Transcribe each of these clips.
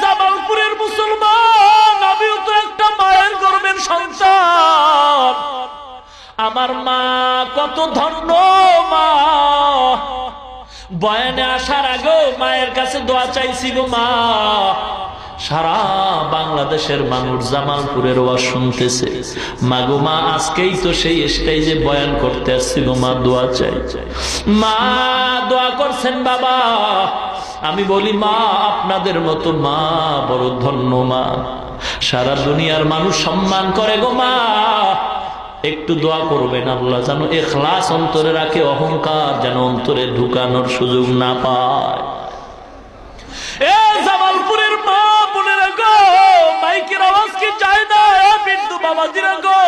জামালপুরের মুসলমান, আমিও তো একটা মায়ের গর্ভের সন্তান। আমার মা কত ধন্য মা। বয়ানে আসার আগেও মায়ের কাছে দোয়া চাইছি গো মা। সারা বাংলাদেশের মানুষ জামালপুরের ওয়াজ শুনতেছে। মা গো মা, আজকেই তো সেই স্টেজে বয়ান করতে আসছি গো মা, দোয়া চাই। মা দোয়া করছেন বাবা। আমি বলি মা, আপনাদের মতো মা বড় ধন্য মা, সারা দুনিয়ার মানুষ সম্মান করে গো মা। একটু দোয়া করবেন আল্লাহ যেন ইখলাস অন্তরে রাখে, অহংকার যেন অন্তরে ঢুকানোর সুযোগ না পায়। এ জামালপুরের মা বোনেরা গো, মাইকের আওয়াজ কি চায় না? বিন্দু বাবাজিরা গো,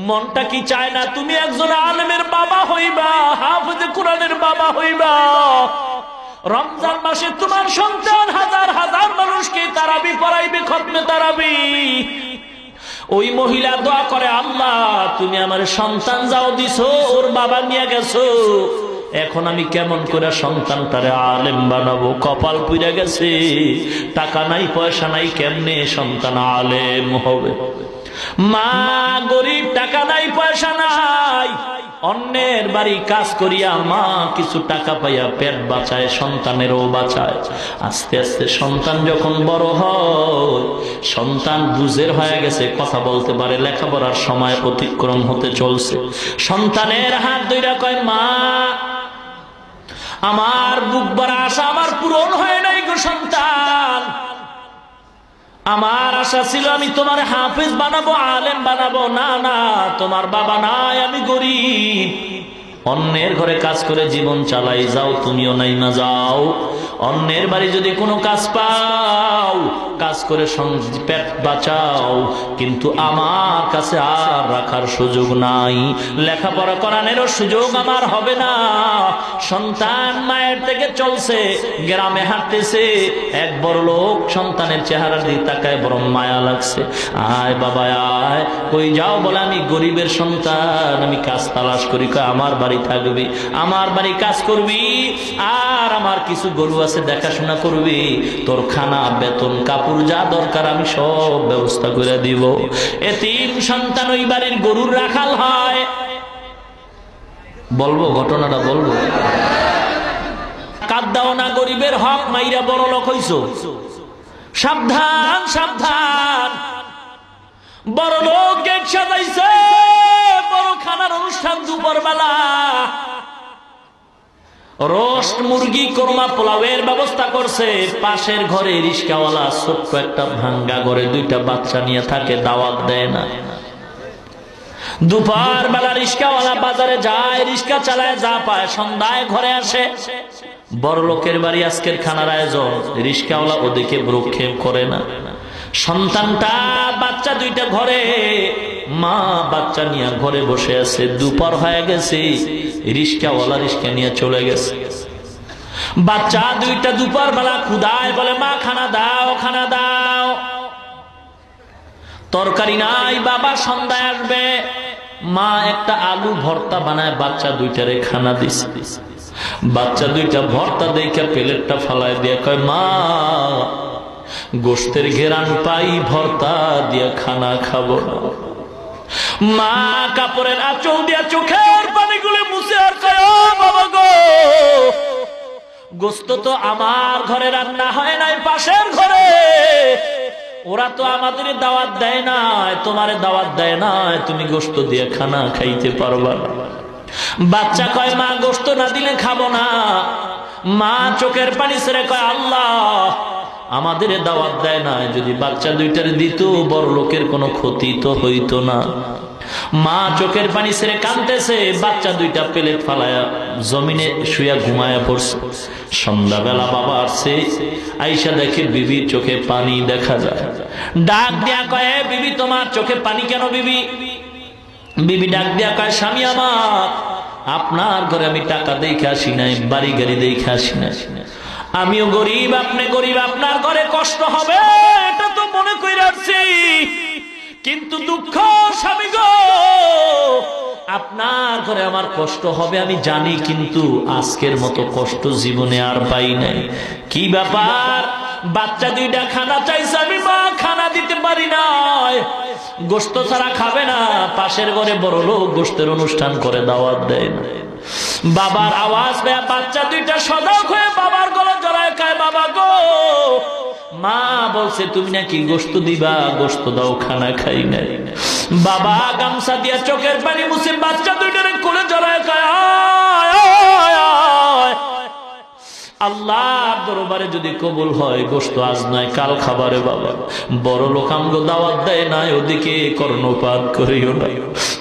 মনটা কি চায় না তুমি একজন আলেমের বাবা হইবা, হাফেজে কোরআনের বাবা হইবা? রমজান মাসে তোমার সন্তান হাজার হাজার মানুষকে তারাবি পড়াইবে, খতমে তারাবি। ওই মহিলা দোয়া করে, আল্লাহ তুমি আমার সন্তান যাও দিছো, ওর বাবা নিয়ে গেছো, এখন আমি কেমন করে সন্তানটারে আলেম বানাবো? কপাল পুড়ে গেছে, টাকা নাই পয়সা নাই, কেমনে সন্তান আলেম হবে? মা গরিব, টাকা নাই পয়সা নাই, অন্যের বাড়ি কাজ করিয়া মা কিছু টাকা পাইয়া পেট বাঁচায়, সন্তানেরও বাঁচায়। আস্তে আস্তে সন্তান যখন বড় হয়, সন্তান বুঝের হয়ে গেছে, কথা বলতে পারে, লেখাপড়ার সময় অতিক্রম হতে চলছে। সন্তানের হাত ধইরা কয়, মা আমার বুক ভরা আশা আমার পূরণ হয় নাই গো সন্তান। আমার আশা ছিল আমি তোমার হাফেজ বানাবো, আলেম বানাবো। না না, তোমার বাবা নাই, আমি গরিব, অন্যের ঘরে কাজ করে জীবন চালাই, যাও তুমিও নাই না যাও। অন্যের বাড়ি যদি কোনো কাজ পাও, কাজ করে পেট বাঁচাও, কিন্তু আমার কাছে আর রাখার সুযোগ নাই, লেখাপড়া করানোরও সুযোগ আমার হবে না। সন্তান মায়ের থেকে চলছে, গ্রামে হাঁটতেছে, এক বড় লোক সন্তানের চেহারা দিয়ে তাকায়, বড় মায়া লাগছে। আয় বাবা আয়, কই যাও? বলে আমি গরিবের সন্তান, আমি কাজ তালাশ করি। আমার বাড়ি থাকবি, আমার বাড়ি কাজ করবি, আর আমার কিছু গরু আছে দেখাশোনা করবি, তোর খানা বেতন কাপড় যা দরকার আমি সব ব্যবস্থা করে দিব। এতিম সন্তান ওই বাড়ির গরুর রাখাল হয়। বলবো ঘটনাটা বলবো? কাঁদাও না, গরিবের হক মাইরা বড় লোক হইছো, সাবধান সাবধান। বড় লোক গেট সাজাইছে, বড় খানার অনুষ্ঠান দুপুর বেলা, রোস্ট মুরগি, কোরমা, পোলাওয়ের ব্যবস্থা করছে। পাশের ঘরে রিস্কাওয়ালা ছোট্ট একটা ভাঙ্গা ঘরে দুইটা বাচ্চা নিয়ে থাকে, দাওয়াত দেয় না। দুপুর বেলা রিস্কাওয়ালা বাজারে যায়, রিস্কা চালায়, যা পায় সন্ধ্যায় ঘরে আসে। বড় লোকের বাড়ি আজকের খানার আয়োজন, রিস্কাওয়ালা ওদিকে ভ্রুক্ষেপ করে না। সন্তানটা বাচ্চা দুইটা ঘরে, মা বাচ্চা নিয়ে ঘরে বসে আছে। দুপুর হয়ে গেছে, রিস্কাওয়ালা রিস্কা নিয়ে চলে গেছে। বাচ্চা দুইটা দুপুর বেলা ক্ষুধায় বলে, মা খানা দাও, খানা দাও। তরকারি নাই, বাবা সন্ধ্যায় আসবে। মা একটা আলু ভর্তা বানায় বাচ্চা দুইটারে খানা দিছে। বাচ্চা দুইটা ভর্তা দেখে প্লেটটা ফালায় দিয়ে কয়, মা গোশতের ঘেরান পাই, ভর্তা দিয়া খানা খাবো না। মা কাপড়ের আঁচল দিয়া চোখের পানিগুলো মুছে আর কয়, ও বাবা গো, গোশত তো আমার ঘরে রান্না হয় নাই, পাশের ঘরে। ওরা তো আমাদের দাওয়াত দেয় নাই, তোমারে দাওয়াত দেয় নাই, তুমি গোশত দিয়ে খানা খাইতে পারবা না। বাচ্চা কয়, মা গোশত না দিলে খাবো না। মা চোখের পানি ছেড়ে কয়, আল্লাহ আমাদের দাওয়াত দেয় না, যদি বাচ্চা দুইটার দিত বড় লোকের কোনো ক্ষতি তো হইতো না। মা চোখের পানি ছেড়ে কাঁদতেছে, বাচ্চা দুইটা প্লেট ফালায়া জমিনে শুয়া ঘুমায়া পড়ছে। সন্ধ্যাবেলা বাবা আসছে, আইসা দেখে বিবির চোখে পানি দেখা যায়। ডাক দিয়া কয়, বিবি তোমার চোখে পানি কেন? বিবি বিবি ডাক দিয়া কয়, স্বামী আমার, আপনার ঘরে আমি টাকা দেখে আসি নাই, বাড়ি গাড়ি দেখে আসি নাই, আমিও গরিব, আপনি গরিব, আপনার ঘরে কষ্ট হবে এটা তো মনে করে আসছি, কিন্তু দুঃখ স্বামী গো, আপনার ঘরে আমার কষ্ট হবে আমি জানি, কিন্তু আজকের মতো কষ্ট জীবনে আর পাই নাই। কি ব্যাপার? বাচ্চা দুইটা খানা চাইছে, আমি মা খানা দিতে পারি নাই, গোশত ছাড়া খাবে না। পাশের ঘরে বড় লোক গোশতের অনুষ্ঠান করে দাওয়াত দেয় না। বাবার আওয়াজ পেয়ে বাচ্চা দুইটা সদক হয়ে বাবার গলা জড়ায় খায়, বাবা গো, মা বলছে তুমি নাকি গোশত দিবা, গোশত দাও, খানা খাই নাই। বাবা গামছা দিয়া চোখের পানি মুছে বাচ্চা দুইটারে কোলে জড়ায় খায়। আল্লাহর দরবারে যদি কবুল হয় গোশত আজ নয় কাল খাবারে বাবা। বড় লোক আমগো দাওয়াত দেয় না, ওদিকে কর্ণপাত করিও না।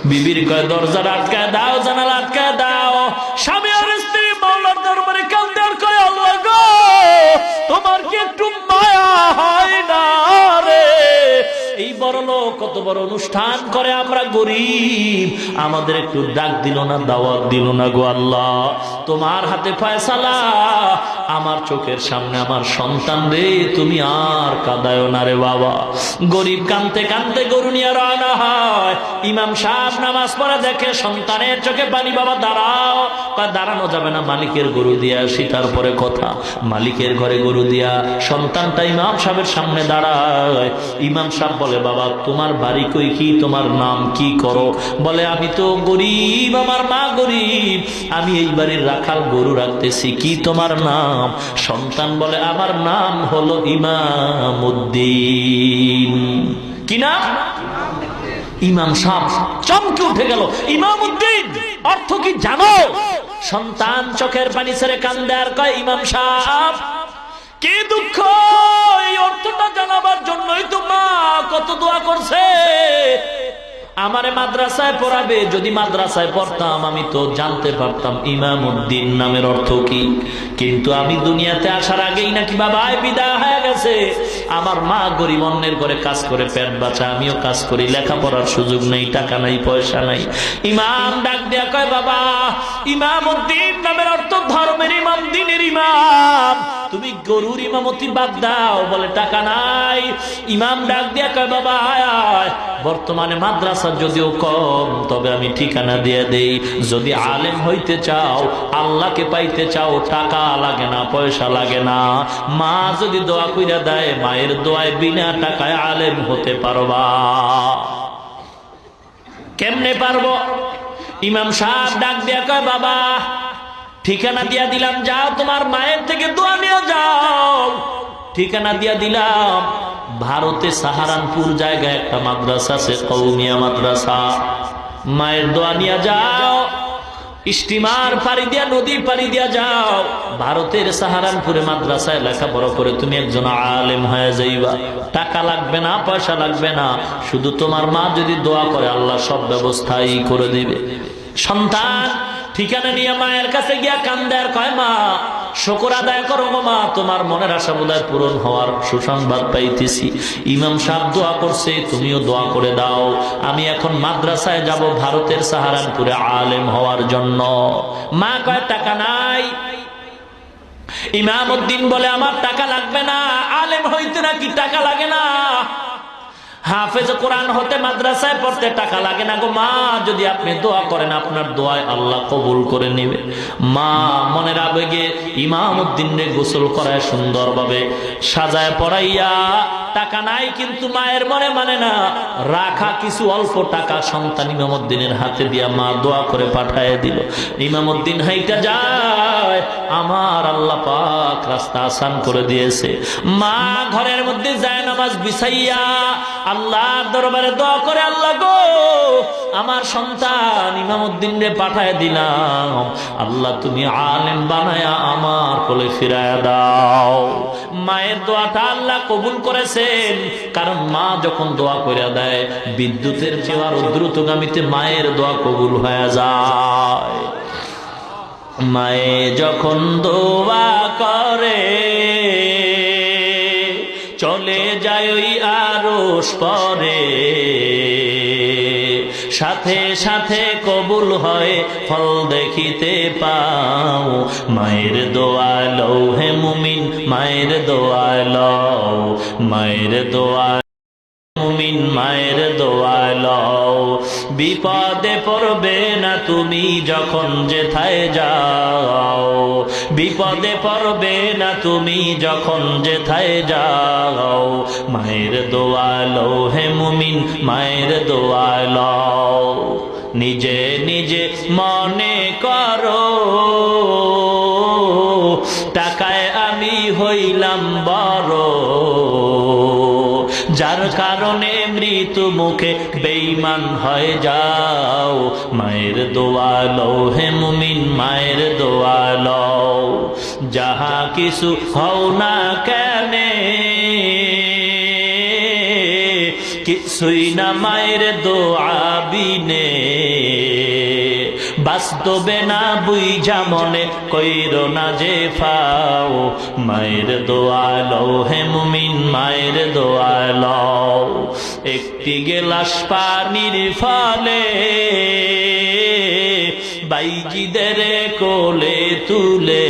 বিবির কয় দরজা আটকায় দাও, জানালা আটকায় দাও। স্বামী আর স্ত্রী মাওলার দরবারে কান্দে আর কয় আল্লাহ গো, তোমার কি একটু মায়া হয় না রে? এই বড় লোক কত বড় অনুষ্ঠান করে, আমরা গরিব, আমাদের একটু ডাক দিল না, দাওয়াত দিল না গো আল্লাহ। তোমার হাতে ফয়সালা, আমার চোখের সামনে আমার সন্তান রে, তুমি আর কাঁদায়ো না রে বাবা। গরিব কাঁদতে কাঁদতে গরু নিয়ে রওনা হয়। ইমাম সাহেব নামাজ পড়ে দেখে সন্তানের চোখে পানি। বাবা দাঁড়াও। দাঁড়ানো যাবে না, মালিকের গরু দিয়া আসি তারপরে কথা। মালিকের ঘরে গরু দিয়া সন্তানটা ইমাম সাহেবের সামনে দাঁড়ায়। ইমাম সাহেব বলে বাবা তোমার বাড়ি কই, কি তোমার নাম, কি করো? বলে আমি তো গরিব, আমার মা গরিব, আমি এই বাড়ির রাখাল, গরু রাখতেছি। কি তোমার নাম? সন্তান বলে আমার নাম হলো ইমামউদ্দিন। কি নাম? ইমাম সাহেব চমকে উঠে গেল। ইমামউদ্দিন অর্থ কি জানো? সন্তান চোখের পানি ছেড়ে কান্দে আর কয় ইমাম সাহেব কি দুঃখ, এই অর্থটা জানাবার জন্যই তো মা কত দোয়া করছে। আমারে মাদ্রাসায় পড়াবে, যদি মাদ্রাসায় পড়তাম আমি তো জানতে পারতাম ইমামউদ্দিন নামের অর্থ কি। কিন্তু আমি দুনিয়াতে আসার আগেই নাকি বাবাই বিদায় হয়ে গেছে। আমার মা গরিব, অন্যের ঘরে কাজ করে পেট বাঁচা, আমিও কাজ করি, লেখাপড়ার সুযোগ নেই, টাকা নাই, পয়সা নাই। ইমাম ডাক দেয়া কয় বাবা ইমামউদ্দিন নামের অর্থ ধর্মের ইমাম, দ্বীনের ইমাম, তুমি গরুর ইমামতি বাদ দাও। বলে টাকা নাই। ইমাম ডাক দেয়া কয় বাবা আয় আয়, বর্তমানে মাদ্রাসা যদিও কম, তবে আমি ঠিকানা দিয়ে দেই, যদি আলেম হইতে চাও, আল্লাহকে পাইতে চাও, টাকা লাগে না, পয়সা লাগে না। মা যদি দোয়া কইরা দেয়, মায়ের দোয়ায় বিনা টাকায় আলেম হতে পারবা। কেমনে পারবো? ইমাম সাহেব ডাক দিয়া কয় বাবা ঠিকানা দিয়া দিলাম, যাও তোমার মায়ের থেকে দোয়া নিয়ে যাও। ঠিকানা দিয়া দিলাম, ভারতে সাহারানপুর জায়গায় একটা মাদ্রাসা আছে, কওমিয়া মাদ্রাসা। মায়ের দোয়া নিয়ে যাও, স্টিমার পাড়ি দিয়া, নদী পাড়ি দিয়া যাও, ভারতের সাহারানপুরে মাদ্রাসায় লেখাপড়া করে তুমি একজন আলেম হয়ে যাইবা। টাকা লাগবে না, পয়সা লাগবে না, শুধু তোমার মা যদি দোয়া করে আল্লাহ সব ব্যবস্থাই করে দিবে। সন্তান ঠিকানা নিয়ে মায়ের কাছে গিয়া কান্দে আর কয় মা শুকর আদায় করো মা, তোমার মনের আশা বোধহয় পূরণ হওয়ার সুসংবাদ পাইতেছি। ইমাম সাহেব দোয়া করছে, তুমিও দোয়া করে দাও, আমি এখন মাদ্রাসায় যাব ভারতের সাহারানপুরে আলেম হওয়ার জন্য। মা কয় টাকা নাই। ইমামউদ্দিন বলে আমার টাকা লাগবে না, আলেম হইতে নাকি টাকা লাগে না? হাফেজ কোরআন হতে মাদ্রাসায় পড়তে টাকা লাগে না গো মা, যদি আপনি দোয়া করেন আপনার দোয়ায় আল্লাহ কবুল করে নেবে। মা মনের আবেগে ইমামউদ্দিনে গোসল করায় সুন্দরভাবে সাজায় পড়াইয়া, টাকা নাই কিন্তু মায়ের মনে মানে না, রাখা কিছু অল্প টাকা সন্তান ইমামউদ্দিনের হাতে দিয়া মা দোয়া করে পাঠায় দিল। ইমামউদ্দিন হাইটা যায়, আমার আল্লাহ পাক রাস্তা আসান করে দিয়েছে। মা ঘরের মধ্যে যায় নামাজ বিছাইয়া আল্লাহর দরবারে দোয়া করে, আল্লাহ গো আমার সন্তান ইমামউদ্দিনে পাঠায় দিলাম, আল্লাহ তুমি আলেম বানায়া আমার কোলে ফিরায়া দাও। মায়ের দোয়াটা আল্লাহ কবুল করেছেন, কারণ মা যখন দোয়া করে দেয় বিদ্যুতের চেয়ে আরো দ্রুতগামীতে মায়ের দোয়া কবুল হয়ে যায়। মায়ে যখন দোয়া করে চলে যায় ওই আরশ পরে, সাথে সাথে কবুল হয় ফল দেখিতে পাও। মায়ের দোয়া লও হে মুমিন, মায়ের দোয়া লও, মায়ের দোয়া মুমিন। মুমিন মায়ের দোয়া লও। বিপদে পড়বে না তুমি যখন যেথায় যাও, বিপদে পড়বে না তুমি যখন যেথায় যাও। মায়ের দোয়া লও হে মুমিন মায়ের দোয়া লও। নিজে নিজে মনে করো টাকায় আমি হইলাম বড়, যার কারণে মৃত্যু মুখে বেঈমান হয়ে যাও। মায়ের দোয়া লও হে মুমিন মায়ের দোয়া লও। যাহা কিছু হও না কেনে কিছুই না মায়ের দোয়া বিনে। বাস্তবে না বুঝা মনে কইরো না যে ফাও। মায়ের দোয়া লও হে মুমিন মায়ের দোয়া লও। একটি গেলাস পানির ফলে বাইজিদের কোলে তুলে,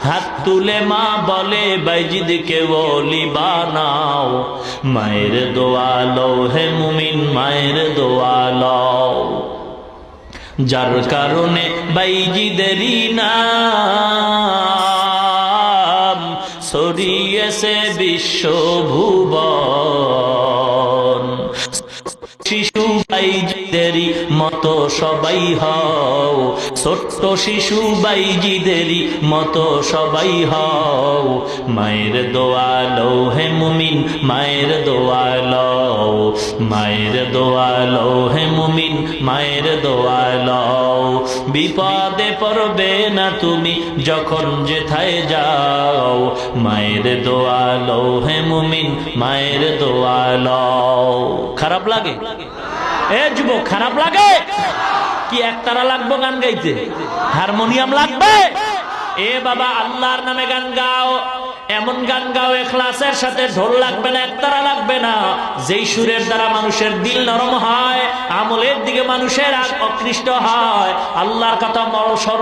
হাত তুলে মা বলে বাইজিদকে ওলি বানাও। মায়ের দোয়া লও হে মুমিন মায়ের দোয়া লও। যার কারণে বাইজিদেরই নাম ছড়িয়েছে বিশ্বভুবন। শিশু বাইজিদেরই মতো সবাই হও, ছোট্ট শিশু বাইজিদেরই মতো সবাই হও। মায়ের দোয়া লও হে মুমিন মায়ের দোয়া লও। মায়ের দোয়া লও হে মুমিন মায়ের দোয়া লও। বিপদে পড়বে না তুমি যখন যেথায় যাও। মায়ের দোয়া লও হে মুমিন মায়ের দোয়া লও। খারাপ লাগে এ যুবক, খারাপ লাগে কি? একতারা লাগবো গান গাইতে? হারমোনিয়াম লাগবে? এ বাবা আল্লাহর নামে গান গাও, এমন গান গাও ইখলাসের সাথে। ঢোল লাগবে না, একতারা লাগবে না। যেই সুরের দ্বারা মানুষের দিল নরম হয়, আমলের দিকে মানুষের আকৃষ্ট হয়, আল্লাহর কথা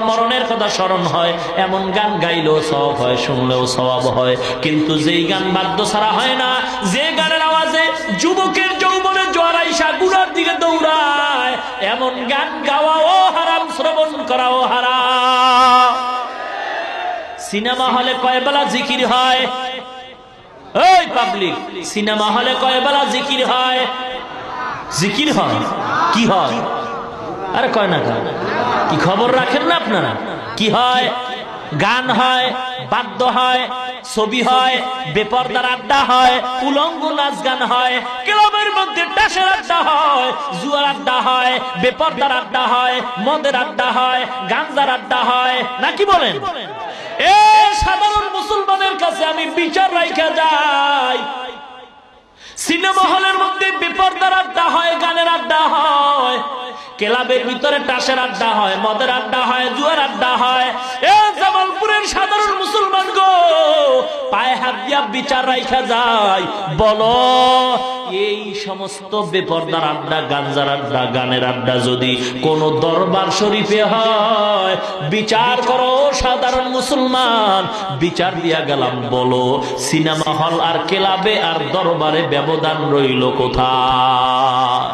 মরণের কথা স্মরণ হয়, এমন গান গাইলেও সওয়াব হয়, শুনলেও সওয়াব হয়। কিন্তু যেই গান বাদ্য ছাড়া হয় না, যে গানের আওয়াজে যুবকের যৌবনে জোয়ারাইশা গুনার দিকে দৌড়ায়, এমন গান গাওয়াও হারাম, শ্রবণ করাও হারাম। সিনেমা হলে কয় বেলা জিকির হয়? ওই পাবলিক, সিনেমা হলে কয় বেলা জিকির হয়? জিকির হয় কি হয়? আরে কয় না কেন? কি খবর রাখেন না আপনারা? কি হয়? গান হয়, বাদ্য হয়, ছবি হয়, বেপরদার আড্ডা হয়, উলঙ্গ নাচ গান হয়, ক্লাবের মধ্যে টাসের আড্ডা হয়, জুয়ার আড্ডা হয়, বেপরদার আড্ডা হয়, মদের আড্ডা হয়, গাঞ্জার আড্ডা হয়, নাকি বলেন? এ সাধারণ মুসলমানের কাছে আমি বিচার রাখা যাই, সিনেমা হলের মধ্যে বেপরদার আড্ডা হয়, গানের আড্ডা হয়, ক্লাবের ভিতরে টাসের আড্ডা হয়, মদের আড্ডা হয়, জুয়ার আড্ডা হয়। এ জামালপুরের সাধারণ মুসলমান গো, পায়ে হাত দিয়া বিচার রাখা যায়, বলো এই সমস্ত বেপরদার আড্ডা, গাঞ্জার আড্ডা, গানের আড্ডা যদি কোন দরবার শরীফে হয়, বিচার করো সাধারণ মুসলমান। বিচার দিয়া গেলাম, বলো সিনেমা হল আর ক্লাবে আর দরবারে ব্যবধান রইল কোথায়?